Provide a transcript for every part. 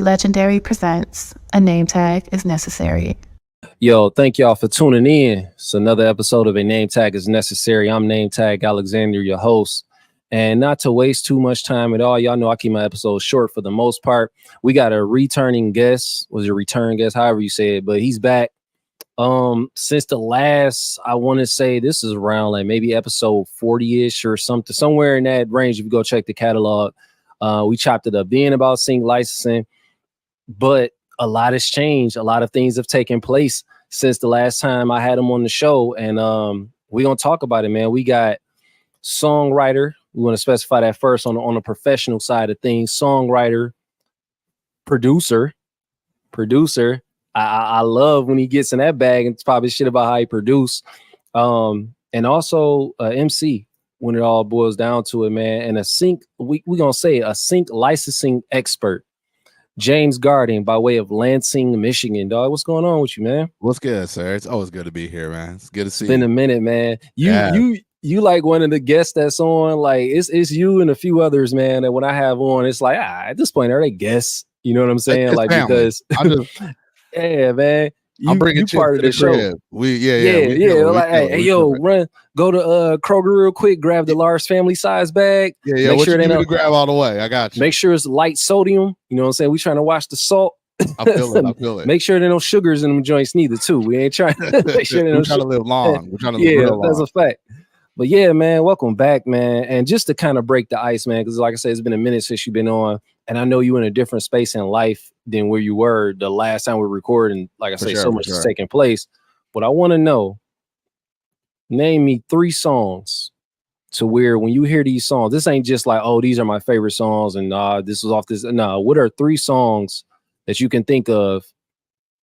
Legendary presents A Name Tag Is Necessary. Yo, thank y'all for tuning in. It's another episode of A Name Tag Is Necessary. I'm Nametag Alexander, your host. And not to waste too much time at all, y'all know I keep my episodes short for the most part. We got a returning guest, was a return guest, however you say it, but he's back. Since the last, I want to say this is around like maybe episode 40-ish or something, somewhere in that range. If you go check the catalog, we chopped it up being about sync licensing, but a lot has changed. A lot of things have taken place since the last time I had him on the show. And we're going to talk about it, man. We got songwriter. We want to specify that first on the professional side of things. Songwriter, producer. I love when he gets in that bag and it's probably shit about how he produce. And also Emcee when it all boils down to it, man. And a sync, we going to say a sync licensing expert. James Gardin by way of Lansing, Michigan. Dog, what's going on with you, man? What's good, sir? It's always good to be here, man. It's good to see you. It's been a minute, man. You like one of the guests that's on, like it's you and a few others, man. And when I have on, it's like, at this point, are they guests? You know what I'm saying? It's like family. Because yeah, man. I'm bringing you part of the show. Yeah. Like, hey, yo, go to Kroger real quick, grab the large family size bag. Yeah. Make sure they don't grab all the way. I got you. Make sure it's light sodium. You know what I'm saying? We trying to watch the salt. I feel it. Make sure there are no sugars in them joints neither, too. We ain't trying to make sure we're trying to live long. We're trying to live real long. That's a fact. But yeah, man, welcome back, man. And just to kind of break the ice, man, because like I said, it's been a minute since you've been on. And I know you're in a different space in life than where you were the last time we were recording. Like I say, so much is taking place. But I want to know, name me 3 songs to where when you hear these songs, this ain't just like, oh, these are my favorite songs and this was off this. No, what are 3 songs that you can think of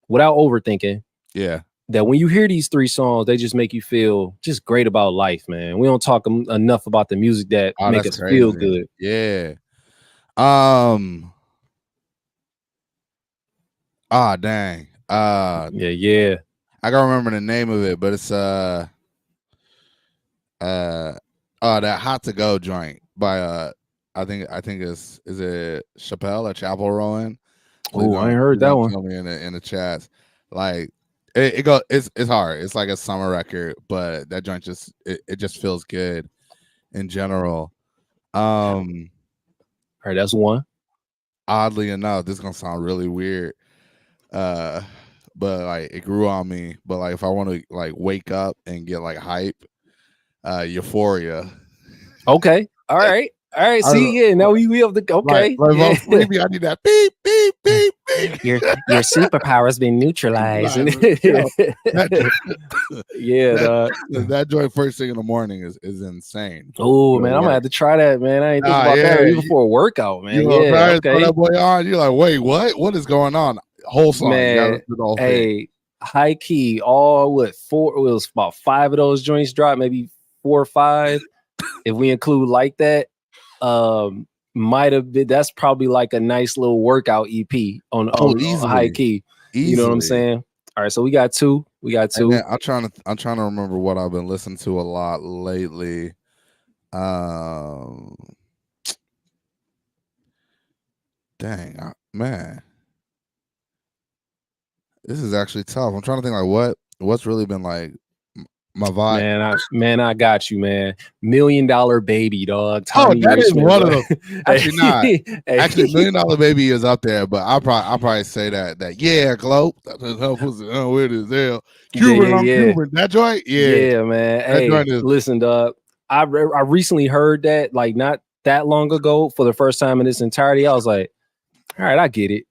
without overthinking? Yeah. That when you hear these 3 songs, they just make you feel just great about life, man. We don't talk enough about the music that make us feel good. Yeah. Dang. Yeah. I gotta remember the name of it, but it's that Hot to Go joint by I think is it Chappelle or Chapel Rowan? Oh, I ain't heard that one. In the chats. Like it's hard. It's like a summer record, but that joint it just feels good in general. All right, that's one. Oddly enough, this is gonna sound really weird. But like it grew on me. But like if I want to like wake up and get like hype, Euphoria. Okay. All right. See, yeah. Now we have the okay. Like, yeah. Maybe I need that beep beep beep beep. Your superpower's been neutralized. That joint first thing in the morning is insane. Oh man, I'm gonna have to try that, man. I ain't think about that even before a workout, man. Okay. Throw that boy on. You're like, wait, what? What is going on? Whole song, man. Hey, high key, it was about 5 of those joints dropped, maybe 4 or 5. If we include like that. Might have been, that's probably like a nice little workout EP on high key. Easily. You know what I'm saying? All right, so we got two. Then I'm trying to remember what I've been listening to a lot lately. Man, this is actually tough. I'm trying to think like what's really been like my vibe. Man, I got you, man. $1 Million Baby, dog. Tommy that Richmond, is one of them. Actually, not. Actually, $1 Million Baby is up there, but I'll probably say that. Yeah, Globe. Weird as hell. Cuban. That joint. Yeah, man. Hey, listen, dog. I recently heard that like not that long ago for the first time in its entirety. I was like, all right, I get it.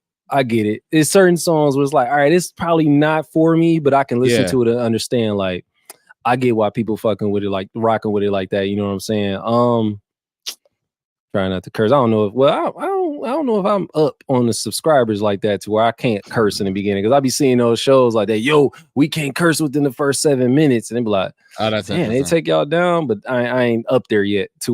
It's certain songs where it's like, all right, it's probably not for me, but I can listen to it and understand like. I get why people fucking with it, like rocking with it like that. You know what I'm saying? Trying not to curse. I don't know I don't know if I'm up on the subscribers like that to where I can't curse in the beginning because I be seeing those shows like that. Yo, we can't curse within the first 7 minutes, and they be like, "Oh, that's man, they take y'all down." But I ain't up there yet to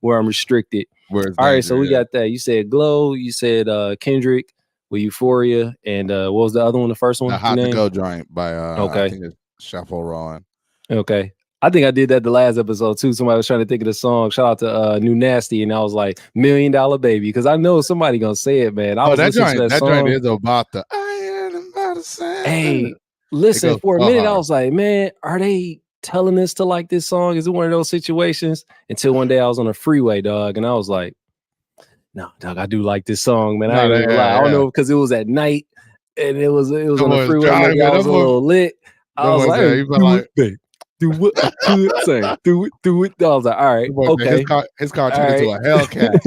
where I'm restricted. All right, so we got that. You said Glow. You said Kendrick with Euphoria, and what was the other one? The first one? The Hot to Go joint by I think it's Chappell Rowan. Okay. I think I did that the last episode too. Somebody was trying to think of the song. Shout out to New Nasty, and I was like, $1 Million Baby, because I know somebody gonna say it, man. I was listening to that joint song. is about the I am about to say. Hey, listen, goes for a so minute, I hard. was like, man, are they telling us to like this song? Is it one of those situations? Until one day I was on a freeway, dog, and I was like, no, dog, I do like this song, man. I ain't No, even gonna lie. I don't yeah. know, because it was at night and it was Them on the boys freeway. driving. Maybe I Them was a boys, little lit. I them was boys like, there, hey, you feel do like it, babe. Do what I could say. Do it. I was like, all right, them boys, okay. his car All turned into right. a Hellcat.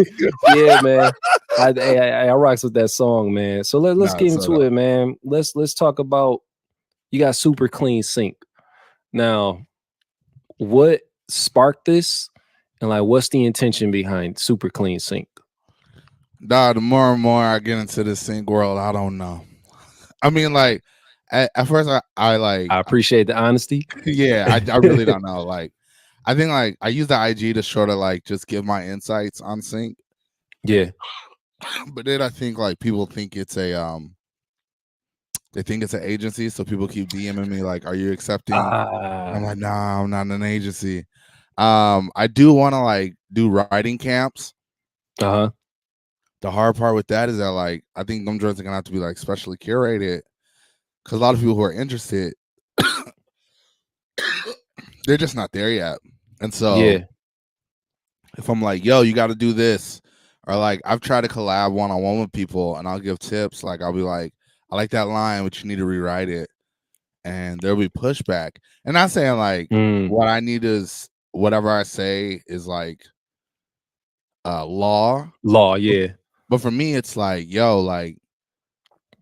Yeah, man. I rocks with that song, man. So let's get into it, man. Let's talk about, you got Super Clean Sync. Now, what sparked this, and like what's the intention behind Super Clean Sync? Nah, the more and more I get into this sync world, I don't know. I mean, like at first I like, I appreciate the honesty. yeah, I really don't know. Like, I think like I use the IG to sort of like just give my insights on sync. Yeah. But then I think like people think it's a they think it's an agency, so people keep DMing me like, "Are you accepting?" I'm like, "Nah, I'm not an agency." I do want to like do writing camps. Uh-huh. The hard part with that is that like I think them joints are gonna have to be like specially curated, because a lot of people who are interested, they're just not there yet. And so Yeah. if I'm like, yo, you got to do this, or like I've tried to collab one-on-one with people and I'll give tips, like I'll be like, I like that line, but you need to rewrite it, and there'll be pushback. And I'm saying like what I need is whatever I say is like law, yeah. but for me it's like, yo, like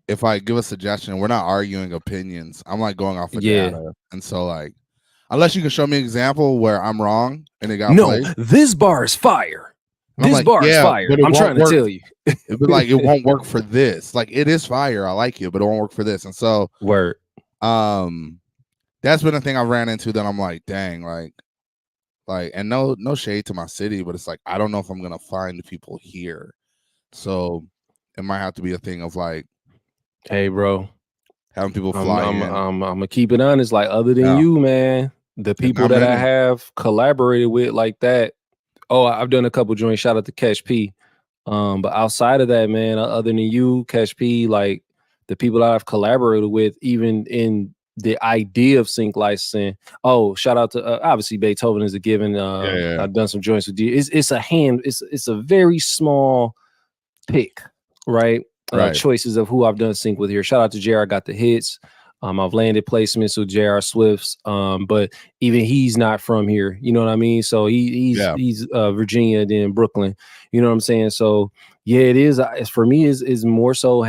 if I give a suggestion, we're not arguing opinions. I'm like going off of data. And so like, unless you can show me an example where I'm wrong and it got played. This bar is fire. This like, bar is fire. But I'm trying to tell you. But like, it won't work for this. Like, it is fire. I like it, but it won't work for this. And so word. That's been a thing I ran into that I'm like, dang, like, and no shade to my city, but it's like I don't know if I'm gonna find people here. So it might have to be a thing of like, hey, bro, having people fly I'm in. gonna keep it honest. Like, other than you, man, the people that I have collaborated with like that. Oh, I've done a couple joints. Shout out to Cash P. But outside of that, man, other than you, Cash P, like the people that I've collaborated with, even in the idea of sync licensing. Oh, shout out to obviously Beethoven is a given. I've done some joints with you. It's a very small pick, right? Choices of who I've done sync with here. Shout out to JR Got the Hits. I've landed placements with JR Swifts, but even he's not from here. You know what I mean? So he's Virginia, then Brooklyn. You know what I'm saying? So yeah, it is. For me, is more so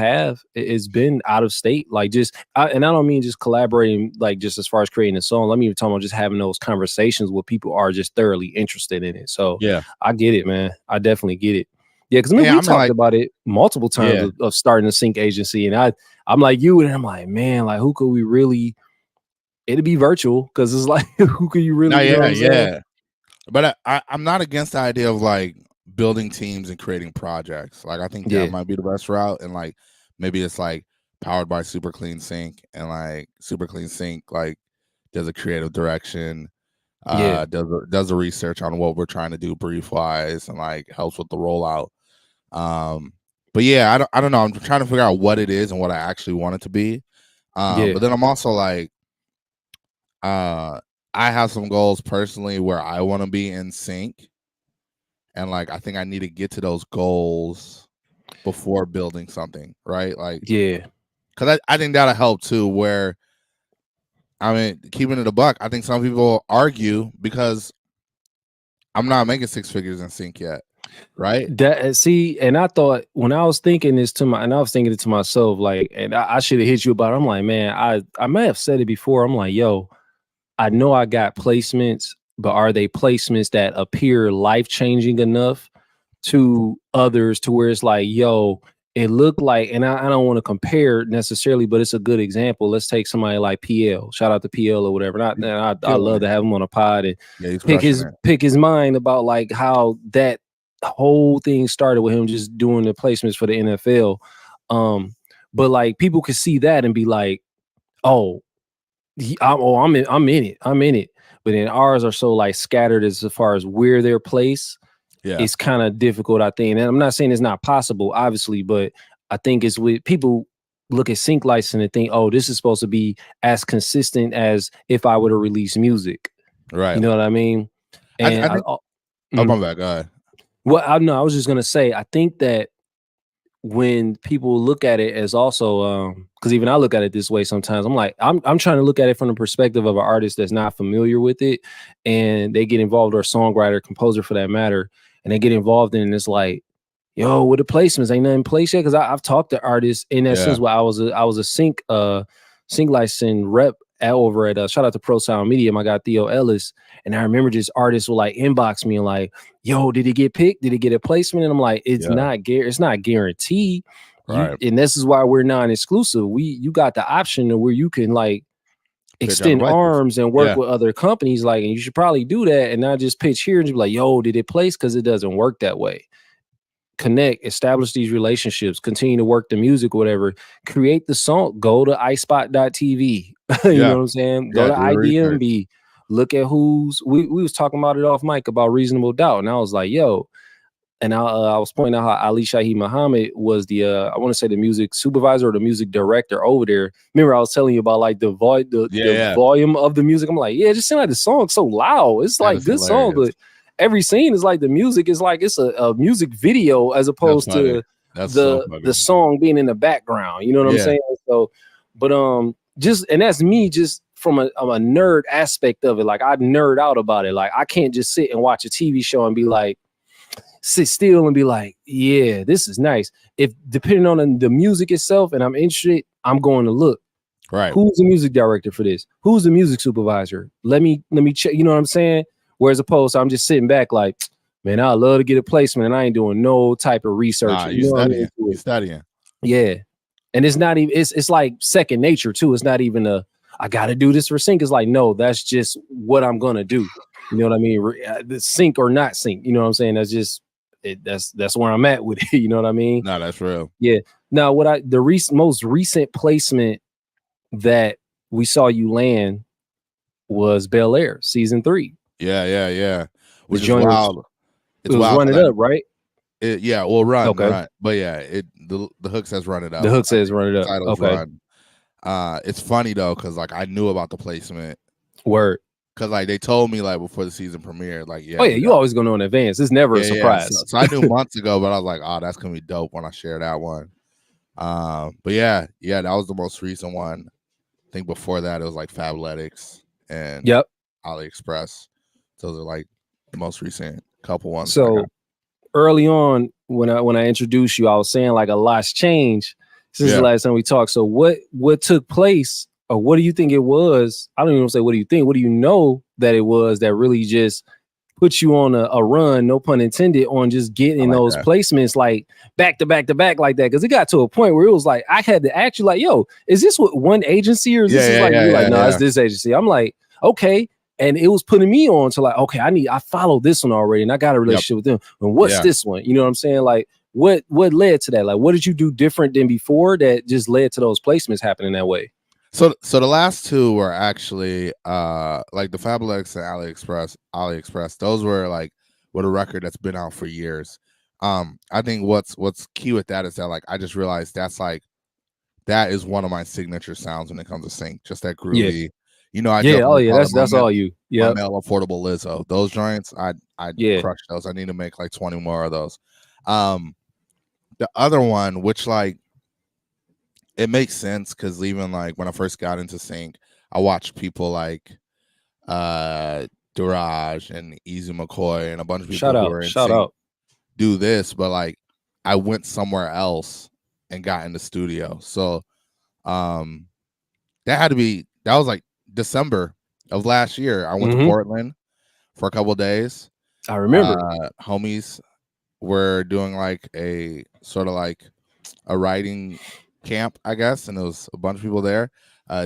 it's been out of state, like just, and I don't mean just collaborating, like just as far as creating a song. Let me even talk about just having those conversations where people are just thoroughly interested in it. So yeah, I get it, man. I definitely get it. Yeah, because we talked about it multiple times of starting a sync agency, and I'm like you, and I'm like, man, like who could we really? It'd be virtual, because it's like, who could you really? But I'm not against the idea of like building teams and creating projects. Like I think that might be the best route, and like maybe it's like powered by Super Clean Sync, and like Super Clean Sync like does a creative direction, does the research on what we're trying to do brief wise, and like helps with the rollout. But yeah, I don't know. I'm trying to figure out what it is and what I actually want it to be. But then I'm also like, I have some goals personally where I want to be in sync, and like I think I need to get to those goals before building something, right? Like, because I think that'll help too. Where, I mean, keeping it a buck, I think some people argue because I'm not making 6 figures in sync yet. Right. And I thought, when I was thinking this I was thinking it to myself, like, and I should have hit you about it. I'm like, man, I may have said it before. I'm like, yo, I know I got placements, but are they placements that appear life-changing enough to others to where it's like, yo, it looked like, and I don't want to compare necessarily, but it's a good example. Let's take somebody like PL. Shout out to PL or whatever. I love to have him on a pod and pick his mind about like how that whole thing started with him just doing the placements for the NFL. But like people could see that and be like, oh, I'm in it. But but then ours are so like scattered as far as where they're placed. Yeah. It's kind of difficult, I think. And I'm not saying it's not possible, obviously, but I think it's with people look at sync license and think, oh, this is supposed to be as consistent as if I were to release music. Right. You know what I mean? And I think, oh, my bad. Go ahead. Well, I was just gonna say, I think that when people look at it as also, because even I look at it this way sometimes, I'm like, I'm trying to look at it from the perspective of an artist that's not familiar with it, and they get involved, or a songwriter, composer for that matter, and they get involved in it, and it's like, yo, with the placements, ain't nothing placed yet. Because I've talked to artists in that sense where I was a sync license rep over at shout out to Pro Sound Media, my guy Theo Ellis. And I remember just artists will like inbox me and like, yo, did he get picked? Did he get a placement? And I'm like, it's not guaranteed. Right. And this is why we're non-exclusive. You got the option of where you can like extend arms and work with other companies, like, and you should probably do that and not just pitch here and just be like, yo, did it place? Because it doesn't work that way. Connect, establish these relationships, continue to work the music, whatever, create the song, go to iSpot.tv. You know what I'm saying? Go to IDMB, look at we was talking about it off mic about Reasonable Doubt. And I was like, yo, and I was pointing out how Ali Shaheed Muhammad was the, I want to say the music supervisor or the music director over there. Remember I was telling you about like the volume of the music. I'm like, yeah, it just seemed like the song's so loud. It's like good song, but every scene is like the music is like it's a music video as opposed to the song being in the background. You know what I'm saying? So, but just, and that's me just from a nerd aspect of it. Like I nerd out about it. Like I can't just sit and watch a TV show and be like, sit still and be like, yeah, this is nice. If depending on the music itself and I'm interested, I'm going to look. Right. Who's the music director for this? Who's the music supervisor? Let me check. You know what I'm saying? Whereas opposed to I'm just sitting back like, man, I love to get a placement and I ain't doing no type of research. Nah, you studying. You're studying. Yeah. And it's not even, it's like second nature too. It's not even I got to do this for sync. It's like, no, that's just what I'm going to do. You know what I mean? The sync or not sync. You know what I'm saying? That's just, that's where I'm at with it. You know what I mean? No, that's real. Yeah. Now, most recent placement that we saw you land was Bel Air season 3. Yeah. Which is wild. It was Run It Up, right? Run. Okay. Right. But yeah, the hook says Run It Up. The hook says Run It Up. Okay. Run. It's funny though, because like I knew about the placement. Word. Because like they told me like before the season premiered, like you always gonna know in advance. It's never a surprise. So I knew months ago, but I was like, oh, that's gonna be dope when I share that one. But yeah, that was the most recent one. I think before that it was like Fabletics and AliExpress. Those are like the most recent couple ones. So early on, when I introduced you, I was saying like a lot's changed since the last time we talked. So what took place, or what do you think it was? I don't even say what do you think. What do you know that it was that really just put you on a run, no pun intended, on just getting those placements like back to back to back like that? Because it got to a point where it was like I had to ask you like, yo, is this what one agency or is this it's this agency? I'm like, okay. And it was putting me on to like, okay, I follow this one already and I got a relationship with them. And what's this one? You know what I'm saying? Like what led to that? Like what did you do different than before that just led to those placements happening that way? So the last two were actually like the Fabletics and AliExpress. Those were like a record that's been out for years. I think what's key with that is that like I just realized that is one of my signature sounds when it comes to sync. Just that groovy. Yeah. You know, that's all you. Yeah, male affordable Lizzo. Those joints, I crush those. I need to make like 20 more of those. The other one, which like it makes sense because even like when I first got into sync, I watched people like Durage and Easy McCoy and a bunch of people who were in sync do this, but like I went somewhere else and got in the studio. So that was like December of last year. I went to Portland for a couple of days. I remember homies were doing like a sort of like a writing camp, I guess, and there was a bunch of people there.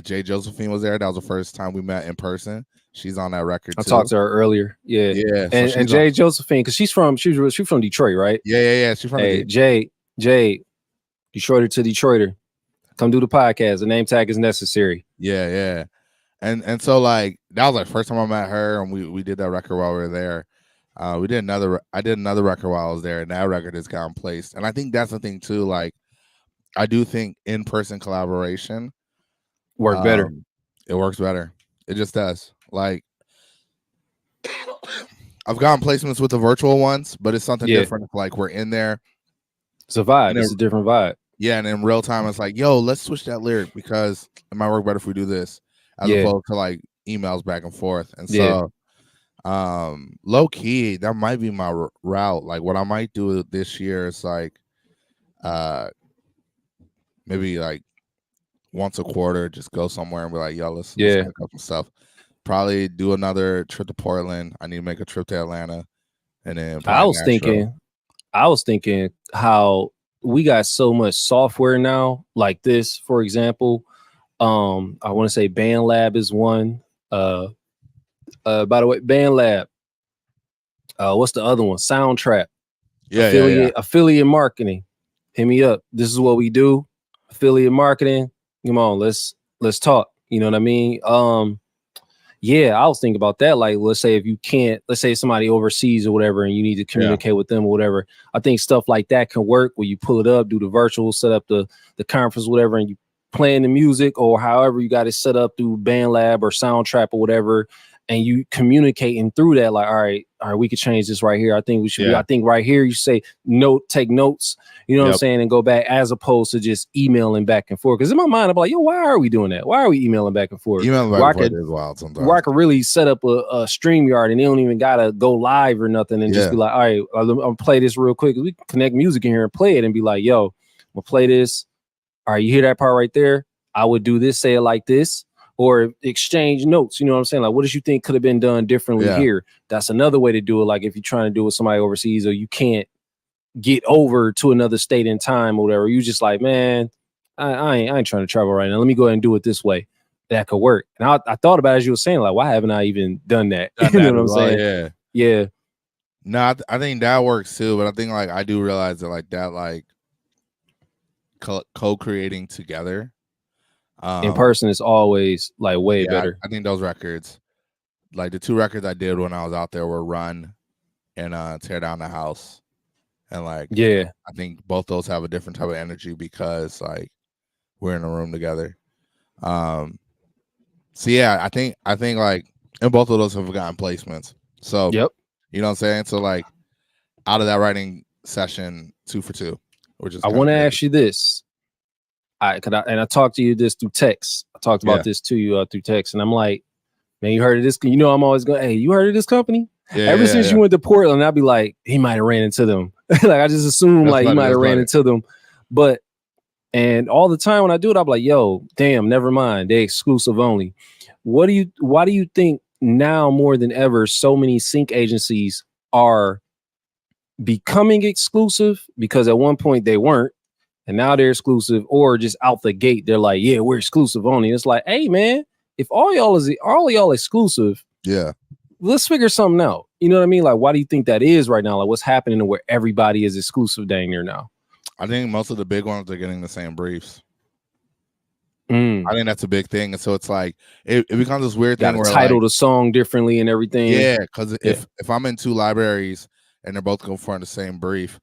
Jay Josephine was there. That was the first time we met in person. She's on that record too. I talked to her earlier. Yeah. And Jay Josephine, because she's from Detroit, right? Yeah. She's from Jay, Detroiter to Detroiter. Come do the podcast. The Nametag Is Necessary. Yeah. And so like that was like first time I met her, and we did that record while we were there. I did another record while I was there, and that record has gotten placed. And I think that's the thing too. Like I do think in-person collaboration work better. It works better. It just does. Like I've gotten placements with the virtual ones, but it's something different. Like we're in there. It's a vibe. It's a different vibe. Yeah, and in real time, it's like, yo, let's switch that lyric because it might work better if we do this, as opposed to like emails back and forth. And so, low key, that might be my route. Like, what I might do this year is like, maybe like once a quarter, just go somewhere and be like, yo, let's make up some stuff. Probably do another trip to Portland. I need to make a trip to Atlanta, and then I was thinking how we got so much software now, like this, for example. I want to say BandLab is one. By the way, BandLab. What's the other one? Soundtrap. Affiliate marketing. Hit me up. This is what we do. Affiliate marketing. Come on, let's talk. You know what I mean? Yeah, I was thinking about that. Like, let's say if you can't, let's say somebody overseas or whatever, and you need to communicate with them or whatever. I think stuff like that can work where you pull it up, do the virtual, set up the conference, whatever, and you playing the music or however you got it set up through BandLab or Soundtrap or whatever, and you communicating through that. Like, all right, we could change this right here. I think we should. I think right here you say take notes. You know what I'm saying, and go back as opposed to just emailing back and forth. Because in my mind, I'm like, yo, why are we doing that? Why are we emailing back and forth? Emailing back and forth is wild sometimes. Where I could really set up a StreamYard and they don't even gotta go live or nothing, and just be like, all right, I'll play this real quick. We can connect music in here and play it and be like, yo, we'll play this. All right, you hear that part right there? I would do this, say it like this, or exchange notes. You know what I'm saying? Like, what did you think could have been done differently here? That's another way to do it. Like if you're trying to do it with somebody overseas or you can't get over to another state in time or whatever, you just like, man, I ain't trying to travel right now. Let me go ahead and do it this way. That could work. And I thought about it as you were saying, like, why haven't I even done that? You know what I'm saying? Yeah. No, I think that works too. But I think like I do realize that like co-creating together in person is always like way better. I think those records, like the two records I did when I was out there, were Run and Tear Down the House. And like, I think both those have a different type of energy because like we're in a room together. So yeah, I think like, and both of those have gotten placements. So you know what I'm saying? So like out of that writing session, 2 for 2, which is I want to ask you this. I talked to you this through text. I talked about this to you through text, and I'm like, man, you heard of this? You know, I'm always going, hey, you heard of this company? Ever since you went to Portland, I'd be like, he might have ran into them. Like I just assume like he might have ran into them. But and all the time when I do it, I'm like, yo, damn, never mind. They exclusive only. Why do you think now more than ever so many sync agencies are becoming exclusive? Because at one point they weren't, and now they're exclusive, or just out the gate they're like, yeah, we're exclusive only. It's like, hey man, if all y'all exclusive, let's figure something out. You know what I mean? Like, why do you think that is right now? Like, what's happening to where everybody is exclusive dang near now? I think most of the big ones are getting the same briefs. I think that's a big thing. And so it's like, it becomes this weird thing where title the song differently and everything. Yeah, because if I'm in 2 libraries and they're both going for the same brief,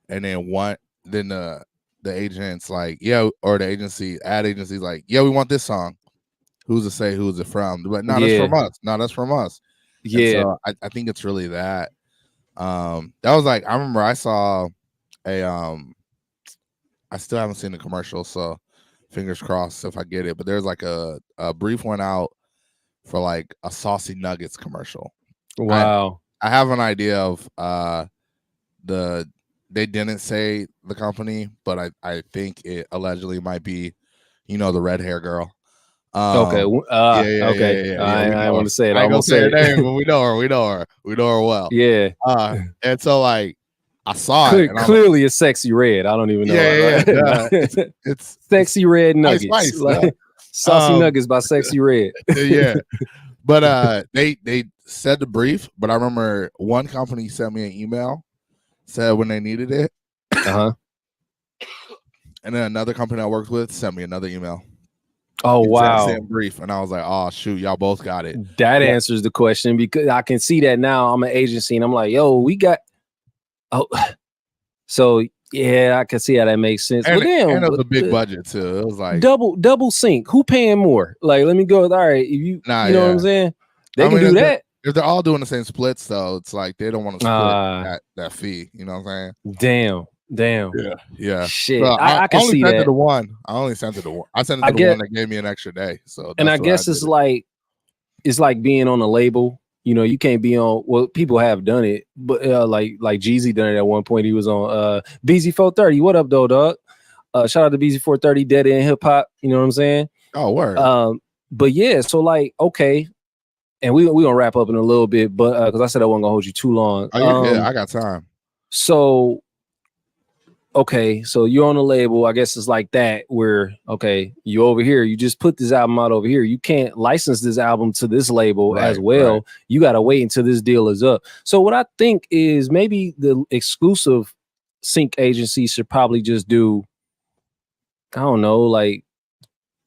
and then the agent's like, or the ad agency's like, yeah, we want this song. Who's to say who's it from? But no, that's from us. No, that's from us. Yeah. So I think it's really that. That was like, I remember I saw I still haven't seen the commercial, so fingers crossed if I get it. But there's like a brief went out for like a Saucy Nuggets commercial. Wow. I have an idea of they didn't say the company, but I think it allegedly might be, the red hair girl. Okay. Okay. I want to say it. I won't say her name, but we know her. We know her well. Yeah. And so like I saw it. Clearly, it's Sexy Red. I don't even know. It's Sexy Red Nuggets. Nice, like, Saucy Nuggets by Sexy Red. But they said the brief. But I remember one company sent me an email, said when they needed it. And then another company I worked with sent me another email. Oh, He said wow. same brief, and I was like, oh shoot, y'all both got it. That answers the question, because I can see that now. I'm an agency and I'm like, yo, we got so yeah, I can see how that makes sense. And, But damn, and it was a big budget too. It was like double sync. Who paying more? Like, let me go. All right, you know what I'm saying? They can do that. If they're all doing the same splits, though, it's like they don't want to split that fee. You know what I'm saying? Damn. Yeah. Shit. So I can see that. I only sent it to one. I sent it to the one that gave me an extra day. So and I guess it's like being on a label. You know, you can't be on. Well, people have done it, but like Jeezy done it at one point. He was on BZ 430. What up, though, dog? Shout out to BZ 430, Dead End Hip Hop. You know what I'm saying? Oh, word. But yeah, so like, okay, and we gonna wrap up in a little bit, but because I said I wasn't gonna hold you too long. Yeah, I got time. So okay, so you're on a label. I guess it's like that, where okay, you over here, you just put this album out over here. You can't license this album to this label as well. Right. You got to wait until this deal is up. So what I think is maybe the exclusive sync agency should probably just do, I don't know, like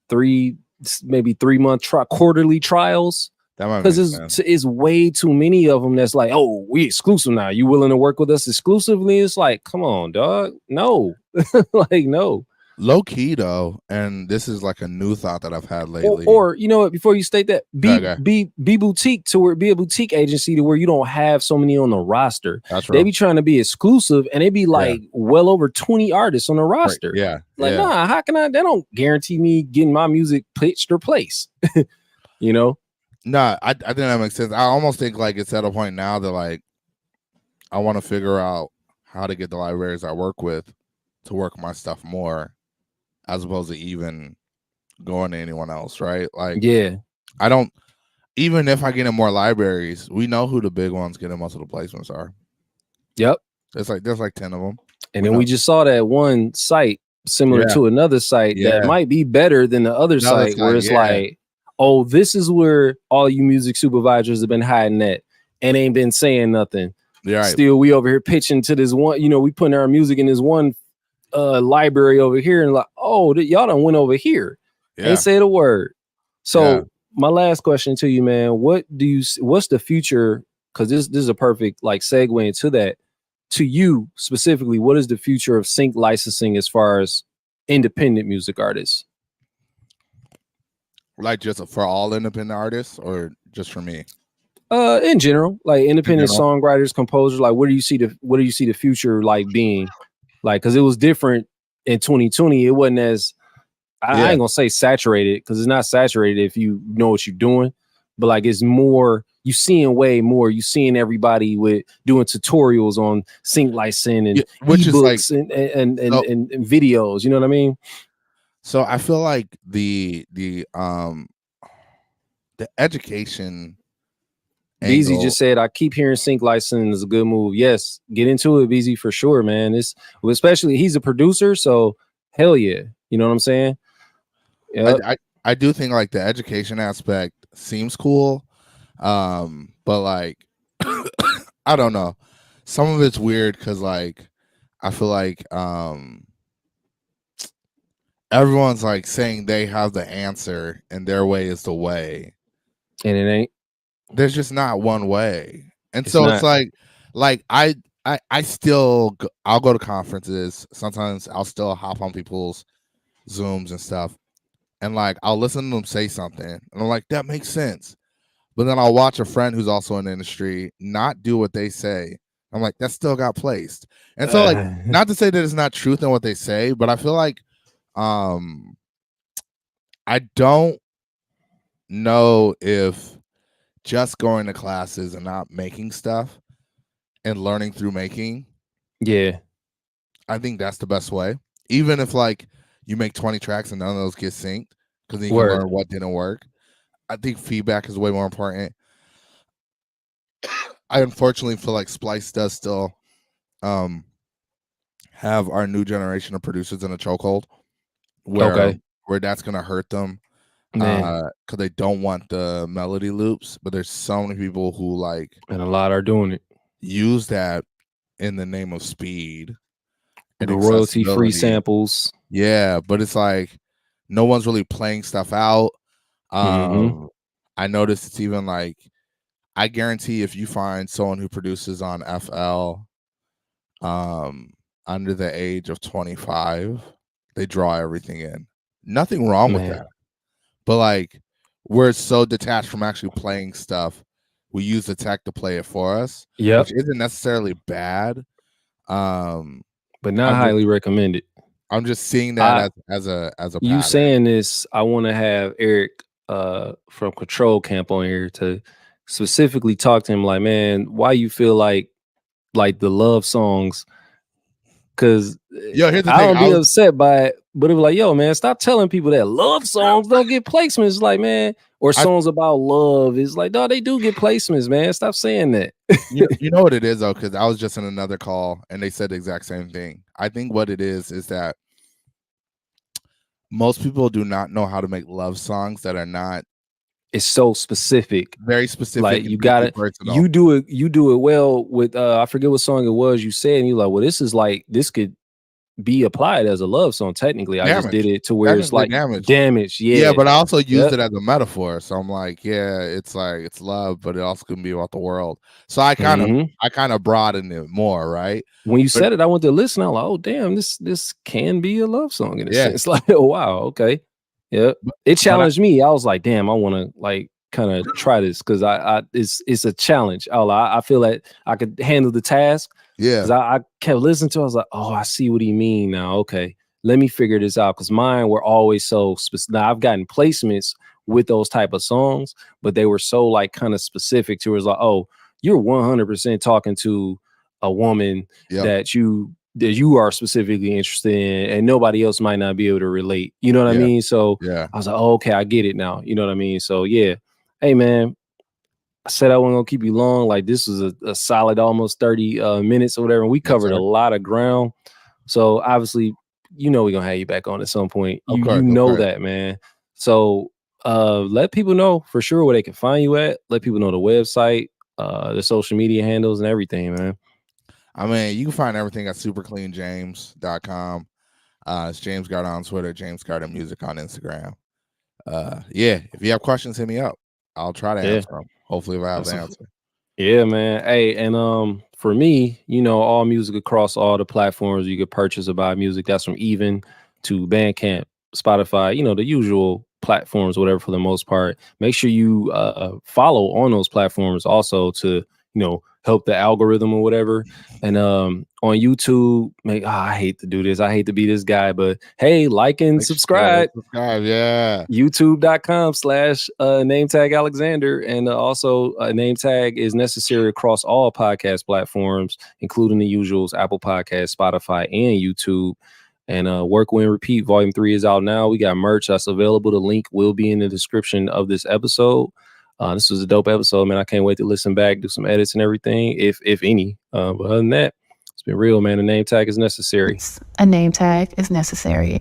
3 month quarterly trials. Because it's way too many of them that's like, oh, we exclusive now. You willing to work with us exclusively? It's like, come on, dog. No. Like, no. Low key though, and this is like a new thought that I've had lately. Or you know what, before you state that, be boutique to where be a boutique agency to where you don't have so many on the roster. That's right. They be trying to be exclusive and they be like well over 20 artists on the roster. Right. Yeah. Like, nah, how can I? They don't guarantee me getting my music pitched or placed. You know? No, I think that makes sense. I almost think like it's at a point now that like I want to figure out how to get the libraries I work with to work my stuff more, as opposed to even going to anyone else, right? Like, yeah, I don't. Even if I get in more libraries, we know who the big ones getting most of the placements are. Yep, there's like 10 of them, and then we just saw that one site similar to another site that might be better than the other site, where it's like, oh, this is where all you music supervisors have been hiding at and ain't been saying nothing. Right. Still, we over here pitching to this one, you know, we putting our music in this one library over here and like, oh, y'all done went over here. Ain't said a word. So my last question to you, man, what's the future? Because this is a perfect like segue into that. To you specifically, what is the future of sync licensing as far as independent music artists? Like just for all independent artists or just for me? In general, like independent songwriters, composers, like what do you see the future like being? Like, because it was different in 2020. It wasn't as I ain't gonna say saturated, because it's not saturated if you know what you're doing, but like it's more, you seeing way more. You seeing everybody with doing tutorials on sync licensing and which is like and videos. You know what I mean? So I feel like the education. BZ just said, I keep hearing sync licensing is a good move. Yes, get into it, BZ, for sure, man. It's especially he's a producer, so hell yeah. You know what I'm saying? Yep. I do think like the education aspect seems cool. But like I don't know. Some of it's weird because like I feel like everyone's like saying they have the answer and their way is the way. And it ain't. There's just not one way. And so it's like I still I'll go to conferences. Sometimes I'll still hop on people's Zooms and stuff. And like I'll listen to them say something and I'm like, that makes sense. But then I'll watch a friend who's also in the industry not do what they say. I'm like, that still got placed. And so like not to say that it's not truth in what they say, but I feel like I don't know if just going to classes and not making stuff and learning through making. Yeah. I think that's the best way. Even if like you make 20 tracks and none of those get synced, because then you can learn what didn't work. I think feedback is way more important. I unfortunately feel like Splice does still have our new generation of producers in a chokehold where that's gonna hurt them. Because they don't want the melody loops, but there's so many people who like, and a lot are doing it, use that in the name of speed and the royalty free samples. Yeah, but it's like no one's really playing stuff out. I noticed it's even like, I guarantee if you find someone who produces on FL under the age of 25, they draw everything in. Nothing wrong with that. But like, we're so detached from actually playing stuff. We use the tech to play it for us, which isn't necessarily bad. But not highly recommended. I'm just seeing that as a you pattern. Saying this, I want to have Eric from Control Camp on here to specifically talk to him, like, man, why you feel like the love songs? Because I don't be upset by it, but it was like, yo, man, stop telling people that love songs don't get placements. Like, man, or songs about love is like, no, they do get placements, man. Stop saying that. You know what it is, though, because I was just in another call and they said the exact same thing. I think what it is that most people do not know how to make love songs that are not. It's so specific, very specific. Like, you got it. You do it well with. I forget what song it was you said, and you're like, well, this could be applied as a love song. Technically, I just did it to where it's like damage. Yeah, but I also used it as a metaphor. So I'm like, yeah, it's like it's love, but it also can be about the world. So I kind of broadened it more, right? When you said it, I went to listen. I'm like, oh damn, this can be a love song in a sense. Like, oh wow, okay. Yeah, it challenged me. I was like, damn, I want to like kind of try this because it's a challenge. I feel like I could handle the task. Yeah, because I kept listening to it. I was like, oh, I see what he mean now. Okay, let me figure this out, because mine were always so specific. Now I've gotten placements with those type of songs, but they were so like kind of specific to it. Was like, oh, you're 100% talking to a woman that you are specifically interested in, and nobody else might not be able to relate. You know what I mean? So I was like, oh, okay, I get it now. You know what I mean? So yeah, hey man, I said I wasn't gonna keep you long. Like, this was a solid almost 30 minutes or whatever. And we covered a lot of ground. So obviously, we're gonna have you back on at some point. You know that, man. So let people know for sure where they can find you at. Let people know the website, the social media handles and everything, man. I mean, you can find everything at supercleanjames.com. It's James Gardin on Twitter, James Gardin Music on Instagram. If you have questions, hit me up. I'll try to answer them. Hopefully if I have the answer. Yeah, man. Hey, and for me, all music across all the platforms you could purchase or buy music. That's from Even to Bandcamp, Spotify, the usual platforms, whatever, for the most part. Make sure you follow on those platforms also to, help the algorithm or whatever. And on YouTube, I hate to do this. I hate to be this guy, but hey, like and subscribe. Yeah. YouTube.com/Nametag Alexander. And also Nametag is necessary across all podcast platforms, including the usuals, Apple Podcasts, Spotify, and YouTube. And Work, Win, Repeat Volume 3 is out now. We got merch that's available. The link will be in the description of this episode. This was a dope episode, man. I can't wait to listen back, do some edits and everything, if any. But other than that, it's been real, man. A name tag is necessary. A name tag is necessary.